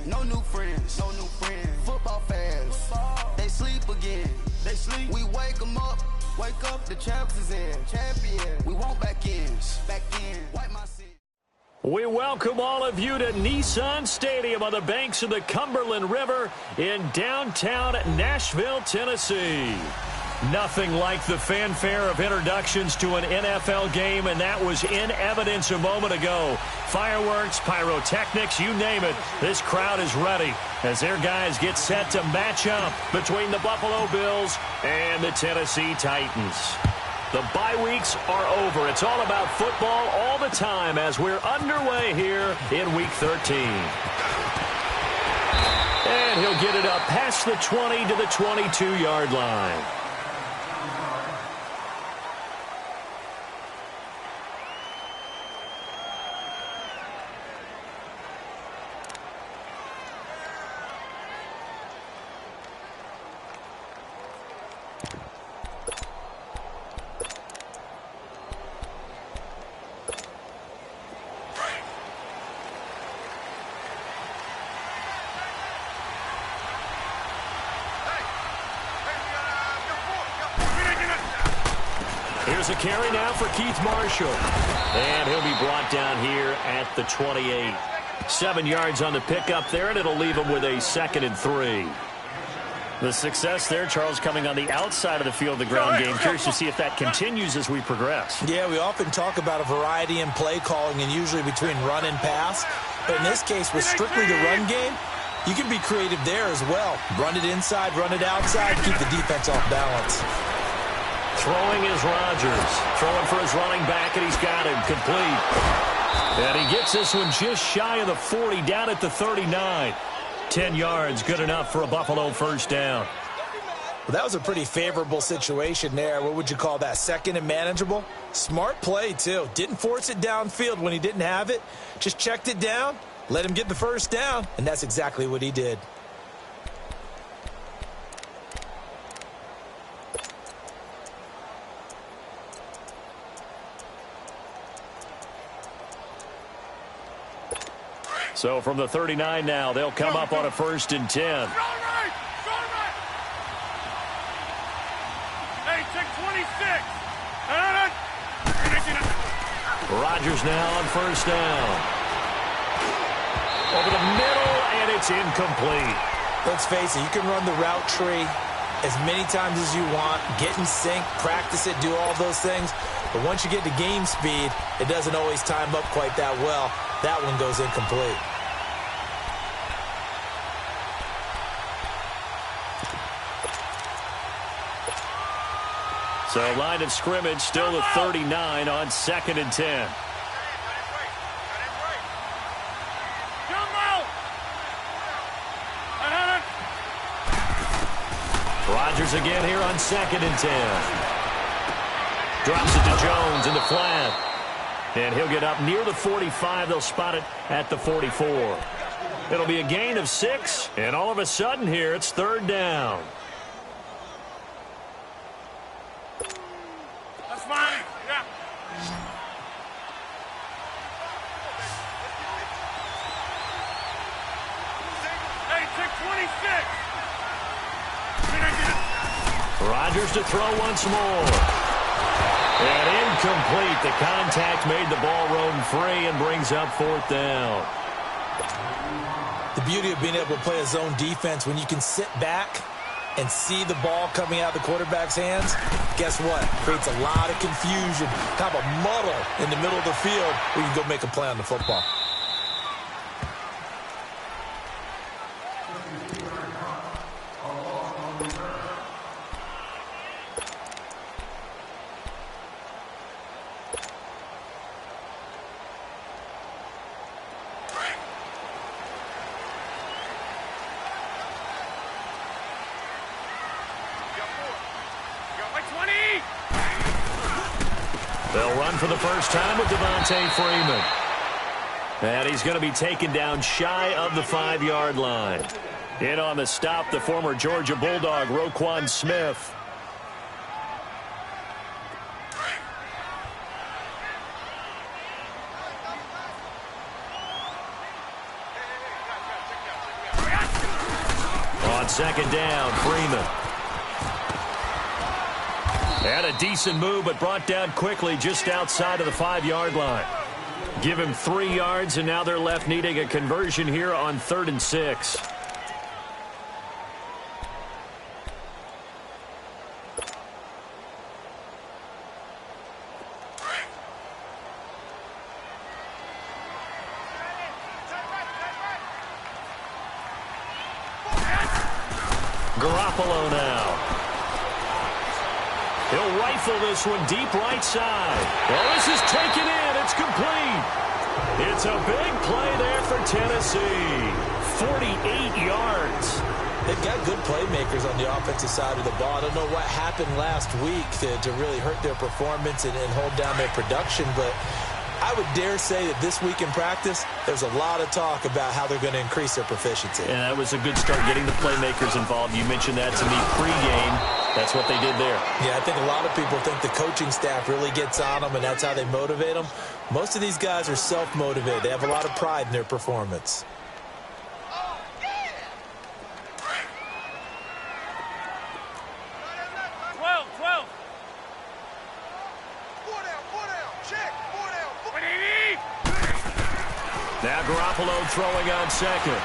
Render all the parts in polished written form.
No new friends. No new friends. Football fans. They sleep again. They sleep. We wake them up. Wake up. The champs is in. Champion. We want back ends. Back in. Wipe my sin. We welcome all of you to Nissan Stadium on the banks of the Cumberland River in downtown Nashville, Tennessee. Nothing like the fanfare of introductions to an NFL game, and that was in evidence a moment ago. Fireworks, pyrotechnics, you name it. This crowd is ready as their guys get set to match up between the Buffalo Bills and the Tennessee Titans. The bye weeks are over. It's all about football all the time as we're underway here in Week 13. And he'll get it up past the 20 to the 22-yard line. Here's a carry now for Keith Marshall. And he'll be brought down here at the 28. 7 yards on the pickup there, and it'll leave him with a 2nd and 3. The success there, Charles, coming on the outside of the field of the ground game. Curious to see if that continues as we progress. Yeah, we often talk about a variety in play calling and usually between run and pass. But in this case, with strictly the run game, you can be creative there as well. Run it inside, run it outside, keep the defense off balance. Throwing is Rodgers. Throwing for his running back, and he's got him complete. And he gets this one just shy of the 40, down at the 39. 10 yards, good enough for a Buffalo first down. Well, that was a pretty favorable situation there. What would you call that? 2nd and manageable? Smart play, too. Didn't force it downfield when he didn't have it. Just checked it down, let him get the first down, and that's exactly what he did. So from the 39 now, they'll come up on a 1st and 10. Hey, check 26. Rodgers now on 1st down. Over the middle, and it's incomplete. Let's face it, you can run the route tree as many times as you want, get in sync, practice it, do all those things. But once you get to game speed, it doesn't always time up quite that well. That one goes incomplete. So line of scrimmage still the 39 on 2nd and 10. Rodgers again here on 2nd and 10. Drops it to Jones in the flat. And he'll get up near the 45. They'll spot it at the 44. It'll be a gain of 6. And all of a sudden here, it's 3rd down. That's fine. Yeah. Hey, check 26. Rodgers to throw once more. And incomplete. The contact made the ball roam free and brings up 4th down. The beauty of being able to play a zone defense, when you can sit back and see the ball coming out of the quarterback's hands, guess what? Creates a lot of confusion, kind of a muddle in the middle of the field where you can go make a play on the football. They'll run for the first time with Devontae Freeman. And he's going to be taken down shy of the 5-yard line. In on the stop, the former Georgia Bulldog, Roquan Smith. On second down, Freeman. And a decent move, but brought down quickly just outside of the 5-yard line. Give him 3 yards, and now they're left needing a conversion here on 3rd and 6. Garoppolo now. He'll rifle this one deep right side. Well, this is taken in. It's complete. It's a big play there for Tennessee. 48 yards. They've got good playmakers on the offensive side of the ball. I don't know what happened last week to really hurt their performance and hold down their production, but I would dare say that this week in practice, there's a lot of talk about how they're going to increase their proficiency. And that was a good start, getting the playmakers involved. You mentioned that to me pregame. That's what they did there. Yeah, I think a lot of people think the coaching staff really gets on them, and that's how they motivate them. Most of these guys are self-motivated. They have a lot of pride in their performance. Now Garoppolo throwing on second.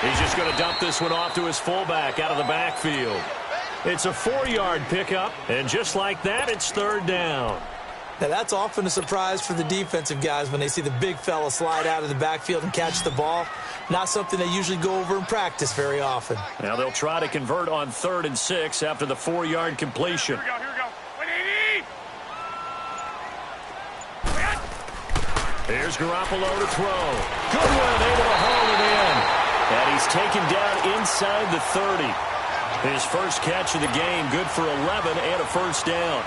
He's just going to dump this one off to his fullback out of the backfield. It's a 4-yard pickup, and just like that, it's 3rd down. Now, that's often a surprise for the defensive guys when they see the big fella slide out of the backfield and catch the ball. Not something they usually go over in practice very often. Now they'll try to convert on 3rd and 6 after the 4-yard completion. Here we go. Here's Garoppolo to throw. Good one, able to haul it in. And he's taken down inside the 30. His first catch of the game, good for 11 and a 1st down.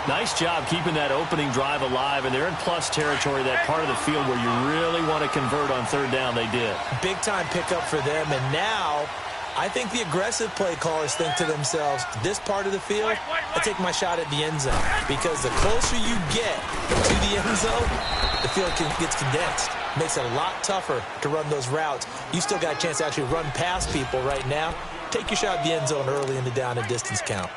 Nice job keeping that opening drive alive, and they're in plus territory, that part of the field where you really want to convert on 3rd down. They did. Big-time pickup for them, and now I think the aggressive play callers think to themselves, this part of the field, I take my shot at the end zone. Because the closer you get to the end zone, the field gets condensed. Makes it a lot tougher to run those routes. You still got a chance to actually run past people right now. Take your shot at the end zone early in the down and distance count.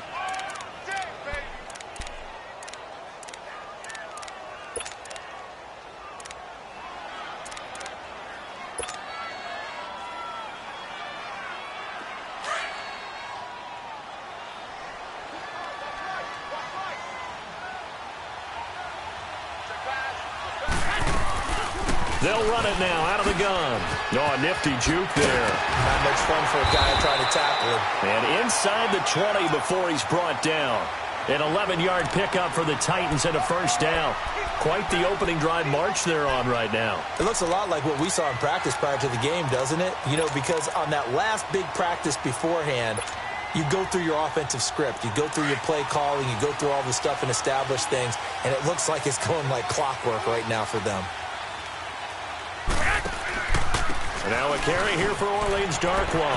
They'll run it now out of the gun. Oh, a nifty juke there. Not much fun for a guy trying to tackle him. And inside the 20 before he's brought down. An 11-yard pickup for the Titans and a 1st down. Quite the opening drive march they're on right now. It looks a lot like what we saw in practice prior to the game, doesn't it? You know, because on that last big practice beforehand, you go through your offensive script. You go through your play calling. You go through all the stuff and establish things. And it looks like it's going like clockwork right now for them. Now a carry here for Orleans Darkwa.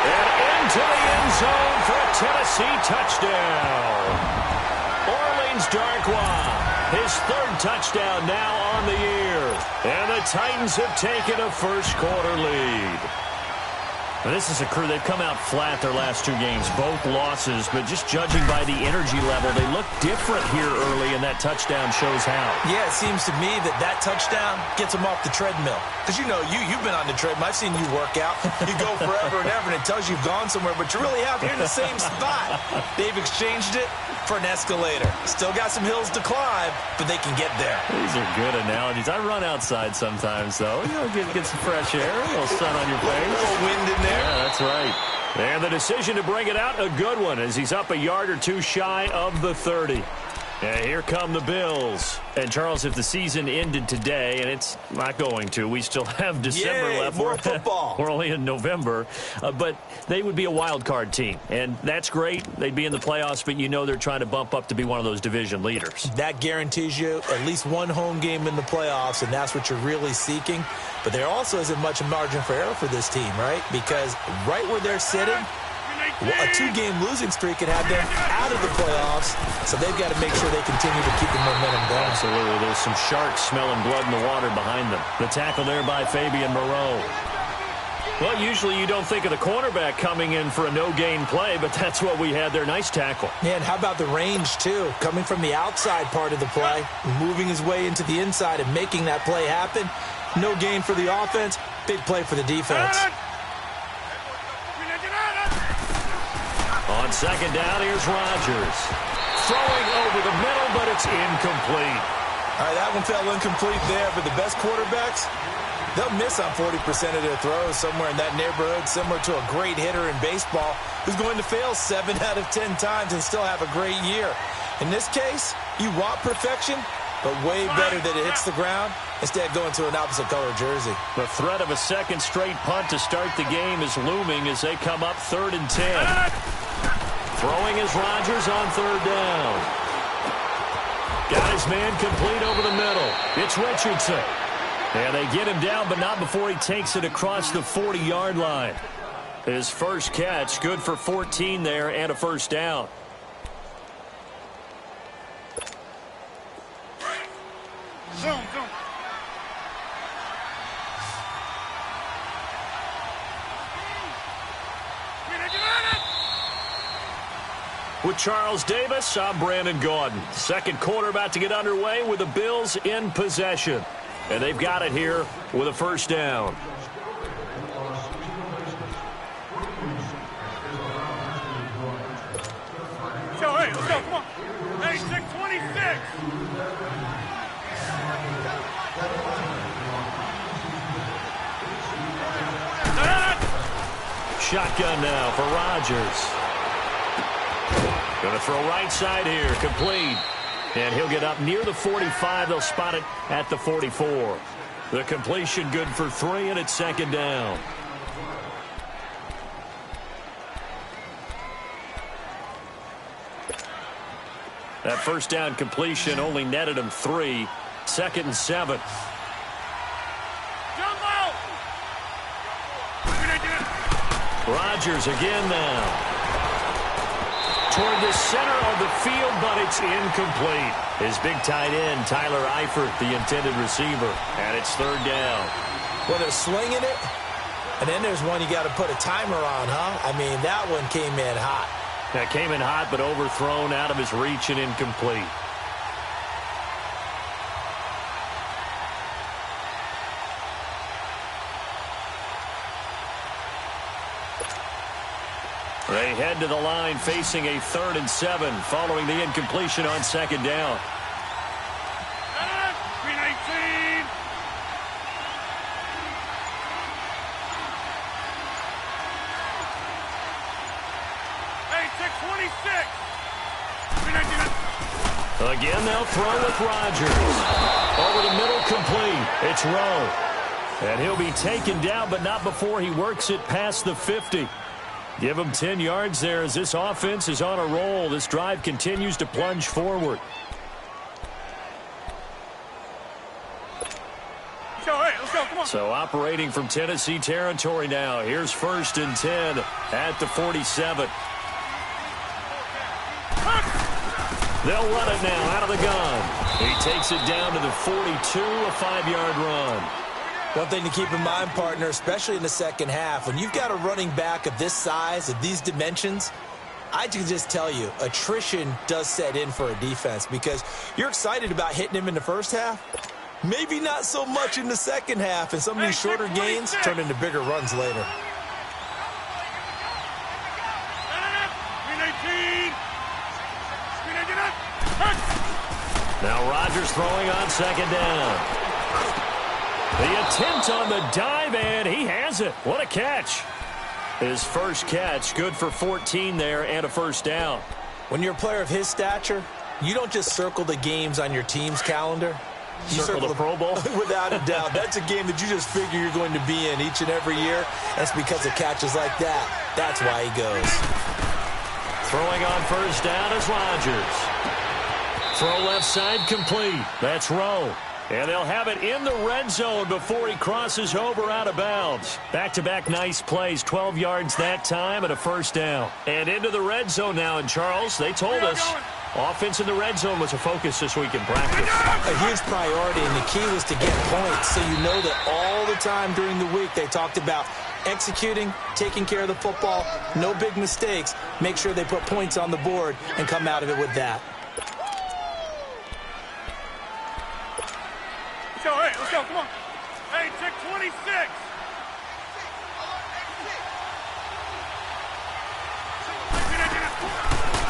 And into the end zone for a Tennessee touchdown. Orleans Darkwa, his 3rd touchdown now on the year. And the Titans have taken a first-quarter lead. Now, this is a crew, they've come out flat their last 2 games, both losses, but just judging by the energy level, they look different here early, and that touchdown shows how. Yeah, it seems to me that touchdown gets them off the treadmill. Because, you know, you've been on the treadmill. I've seen you work out. You go forever and ever, and it tells you you've gone somewhere, but you really have. You're in the same spot. They've exchanged it for an escalator. Still got some hills to climb, but they can get there. These are good analogies. I run outside sometimes, though. You know, get some fresh air, a little sun on your face. A little wind in there. Yeah, that's right. And the decision to bring it out, a good one, as he's up a yard or 2 shy of the 30. And here come the Bills. And, Charles, if the season ended today, and it's not going to, we still have December left. More football. We're only in November. But they would be a wild card team. And that's great. They'd be in the playoffs, but you know they're trying to bump up to be one of those division leaders. That guarantees you at least one home game in the playoffs, and that's what you're really seeking. But there also isn't much margin for error for this team, right? Because right where they're sitting, a 2-game losing streak could have them out of the playoffs, so they've got to make sure they continue to keep the momentum going. Absolutely. There's some sharks smelling blood in the water behind them. The tackle there by Fabian Moreau. Well, usually you don't think of the cornerback coming in for a no-gain play, but that's what we had there. Nice tackle. Man, how about the range, too? Coming from the outside part of the play, moving his way into the inside and making that play happen. No gain for the offense, big play for the defense. On second down, here's Rodgers. Throwing over the middle, but it's incomplete. All right, that one fell incomplete there, but the best quarterbacks, they'll miss on 40% of their throws somewhere in that neighborhood, similar to a great hitter in baseball who's going to fail 7 out of 10 times and still have a great year. In this case, you want perfection, but way better that it hits the ground instead going to an opposite color jersey. The threat of a second straight punt to start the game is looming as they come up 3rd and 10. Throwing is Rodgers on 3rd down. Got his man complete over the middle. It's Richardson. And they get him down, but not before he takes it across the 40-yard line. His first catch, good for 14 there and a first down. Zoom. With Charles Davis, I'm Brandon Gaudin. Second quarter about to get underway with the Bills in possession. And they've got it here with a first down. Show, hey, let's go, come on. Hey, 626. Shotgun now for Rodgers. Going to throw right side here, complete. And he'll get up near the 45. They'll spot it at the 44. The completion good for 3, and it's second down. That first down completion only netted him 3. 2nd and 7. Rodgers again now. Toward the center of the field, but it's incomplete. His big tight end, Tyler Eifert, the intended receiver. And it's 3rd down. Well, they're slinging it, and then there's one you got to put a timer on, huh? I mean, that one came in hot. That came in hot, but overthrown, out of his reach and incomplete. They head to the line facing a 3rd and 7 following the incompletion on second down. 319. Hey, 626. 319. Again, they'll throw with Rodgers. Over the middle, complete. It's Rowe. And he'll be taken down, but not before he works it past the 50. Give him 10 yards there as this offense is on a roll. This drive continues to plunge forward. Let's go, come on. So operating from Tennessee territory now. Here's 1st and 10 at the 47. They'll run it now out of the gun. He takes it down to the 42, a 5-yard run. One thing to keep in mind, partner, especially in the second half, when you've got a running back of this size, of these dimensions, I can just tell you, attrition does set in for a defense because you're excited about hitting him in the first half. Maybe not so much in the second half, and some of these shorter gains turn into bigger runs later. 319. Now Rodgers throwing on second down. The attempt on the dive, and he has it. What a catch. His first catch, good for 14 there and a first down. When you're a player of his stature, you don't just circle the games on your team's calendar. You circle the Pro Bowl? Without a doubt. That's a game that you just figure you're going to be in each and every year. That's because of catches like that. That's why he goes. Throwing on first down is Rodgers. Throw left side complete. That's Rowe. And they'll have it in the red zone before he crosses over out of bounds. Back-to-back nice plays, 12 yards that time and a first down. And into the red zone now. And Charles, they told us offense in the red zone was a focus this week in practice. A huge priority, and the key was to get points. So you know that all the time during the week they talked about executing, taking care of the football, no big mistakes. Make sure they put points on the board and come out of it with that. Let's go, hey, let's go, come on. Hey, check 26.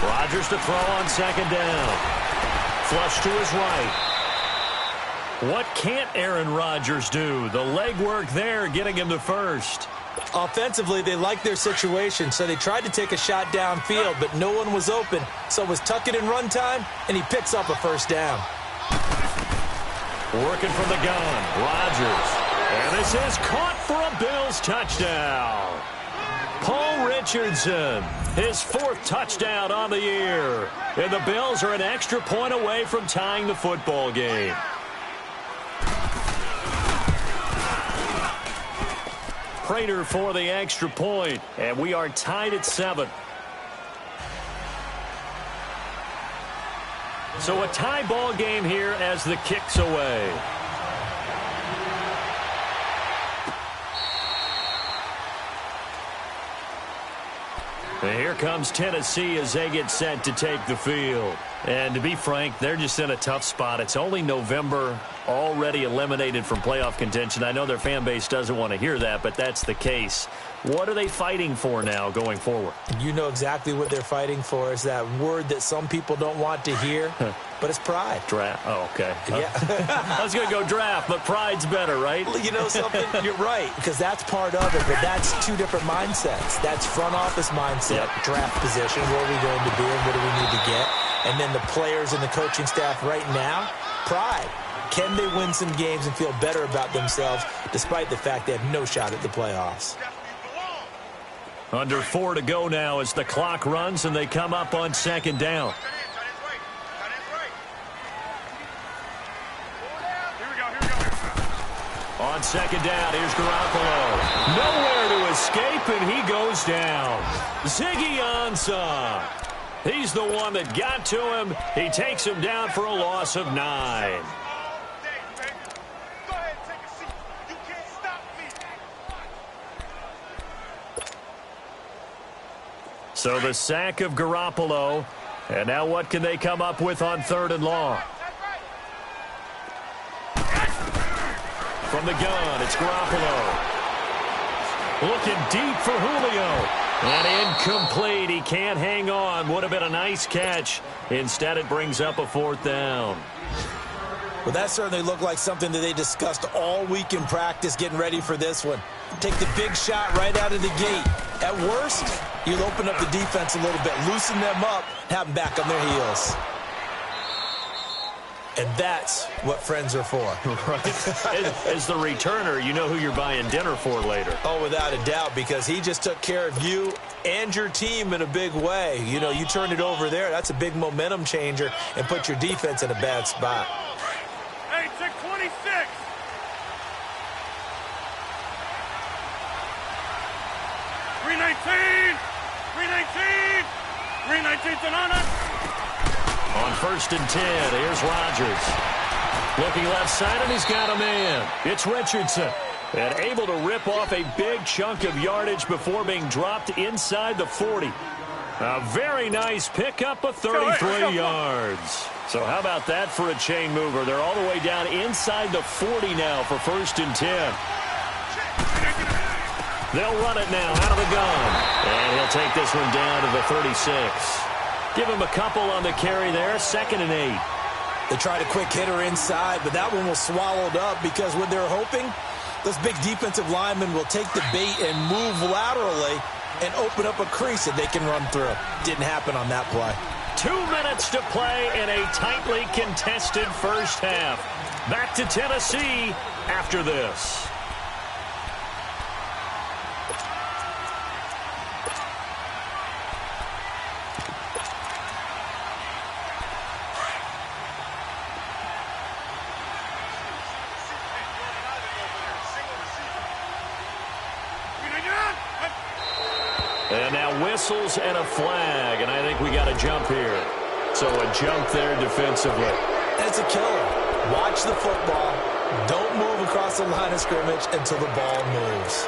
Rodgers to throw on second down. Flush to his right. What can't Aaron Rodgers do? The legwork there getting him to first. Offensively, they liked their situation, so they tried to take a shot downfield, but no one was open. So it was tuck it in run time, and he picks up a first down. Working from the gun, Rodgers. And this is caught for a Bills touchdown. Paul Richardson, his fourth touchdown on the year. And the Bills are an extra point away from tying the football game. Prater for the extra point, and we are tied at 7. So a tie ball game here as the kick's away. And here comes Tennessee as they get set to take the field. And to be frank, they're just in a tough spot. It's only November, already eliminated from playoff contention. I know their fan base doesn't want to hear that, but that's the case. What are they fighting for now going forward? You know exactly what they're fighting for. Is that word that some people don't want to hear, but it's pride. Draft. Oh, okay. Yeah. I was going to go draft, but pride's better, right? Well, you know something? You're right, because that's part of it, but that's two different mindsets. That's front office mindset, draft position, where are we going to be and what do we need to get? And then the players and the coaching staff right now, pride. Can they win some games and feel better about themselves despite the fact they have no shot at the playoffs? Under 4 to go now as the clock runs and they come up on second down. On second down, here's Garoppolo. Nowhere to escape, and he goes down. Ziggy Ansah. He's the one that got to him. He takes him down for a loss of 9. So the sack of Garoppolo. And now what can they come up with on 3rd and long? From the gun, it's Garoppolo. Looking deep for Julio. And incomplete. He can't hang on. Would have been a nice catch. Instead, it brings up a 4th down. Well, that certainly looked like something that they discussed all week in practice getting ready for this one. Take the big shot right out of the gate. At worst, you'll open up the defense a little bit, loosen them up, have them back on their heels. And that's what friends are for. Right. As the returner, you know who you're buying dinner for later. Oh, without a doubt, because he just took care of you and your team in a big way. You know, you turn it over there, that's a big momentum changer and put your defense in a bad spot. Hey, check 26. On 1st and 10, here's Rodgers. Looking left side, and he's got a man. It's Richardson. And able to rip off a big chunk of yardage before being dropped inside the 40. A very nice pickup of 33 yards. So how about that for a chain mover? They're all the way down inside the 40 now for 1st and 10. They'll run it now out of the gun. And he'll take this one down to the 36. Give him a couple on the carry there. 2nd and 8. They tried a quick hitter inside, but that one was swallowed up because what they're hoping, those big defensive linemen will take the bait and move laterally and open up a crease that they can run through. Didn't happen on that play. 2 minutes to play in a tightly contested first half. Back to Tennessee after this. And now whistles and a flag, and I think we got a jump here. So a jump there defensively. That's a killer. Watch the football. Don't move across the line of scrimmage until the ball moves.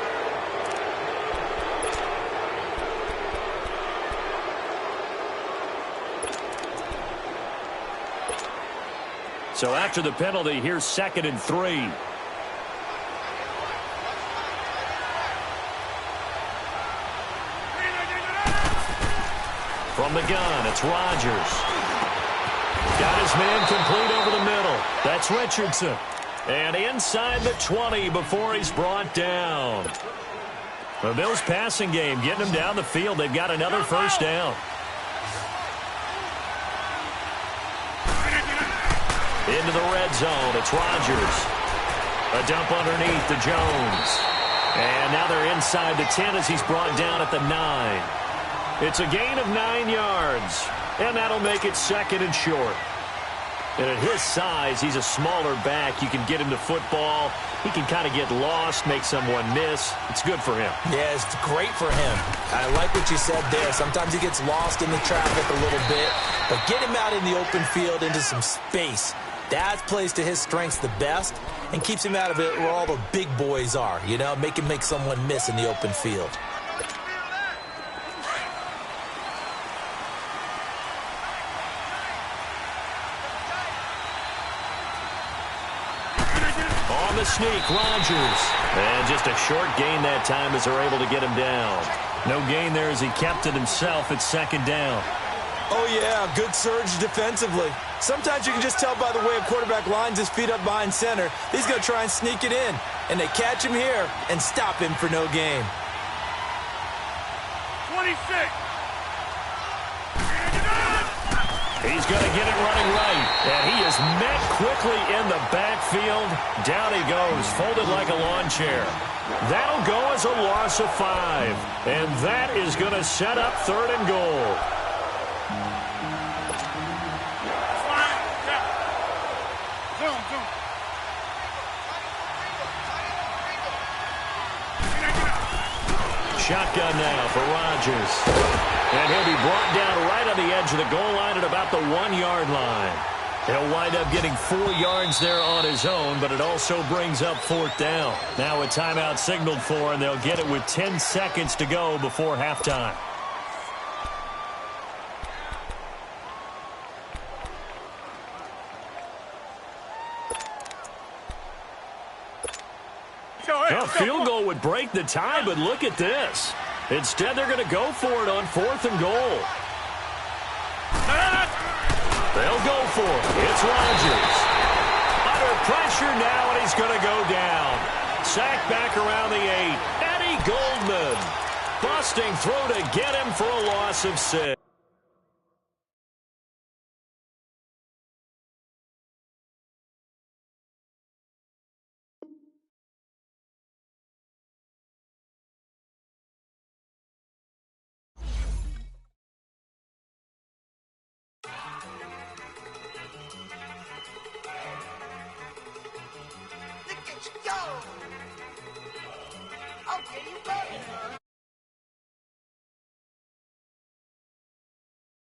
So after the penalty, here's 2nd and 3. From the gun, it's Rodgers. Got his man complete over the middle. That's Richardson. And inside the 20 before he's brought down. The Bills' passing game getting them down the field. They've got another first down. Into the red zone. It's Rodgers. A dump underneath to Jones. And now they're inside the 10 as he's brought down at the 9. It's a gain of 9 yards. And that'll make it 2nd and short. And at his size, he's a smaller back. You can get him to football. He can kind of get lost, make someone miss. It's good for him. Yeah, it's great for him. I like what you said there. Sometimes he gets lost in the traffic a little bit. But get him out in the open field into some space. That plays to his strengths the best and keeps him out of it where all the big boys are. You know, make him make someone miss in the open field. On the sneak, Rodgers. And just a short gain that time as they're able to get him down. No gain there as he kept it himself at 2nd down. Oh, yeah, good surge defensively. Sometimes you can just tell by the way a quarterback lines his feet up behind center. He's going to try and sneak it in. And they catch him here and stop him for no gain. 26. He's going to get it running right. And he is met quickly in the backfield. Down he goes, folded like a lawn chair. That'll go as a loss of 5. And that is going to set up 3rd and goal. Shotgun now for Rodgers. And he'll be brought down right on the edge of the goal line at about the 1-yard line. He'll wind up getting 4 yards there on his own, but it also brings up 4th down. Now a timeout signaled for, and they'll get it with 10 seconds to go before halftime. A field goal would break the tie, but look at this. Instead, they're going to go for it on 4th and goal. They'll go for it. It's Rodgers. Under pressure now, and he's going to go down. Sacked back around the 8. Eddie Goldman busting through to get him for a loss of 6. Okay, you go.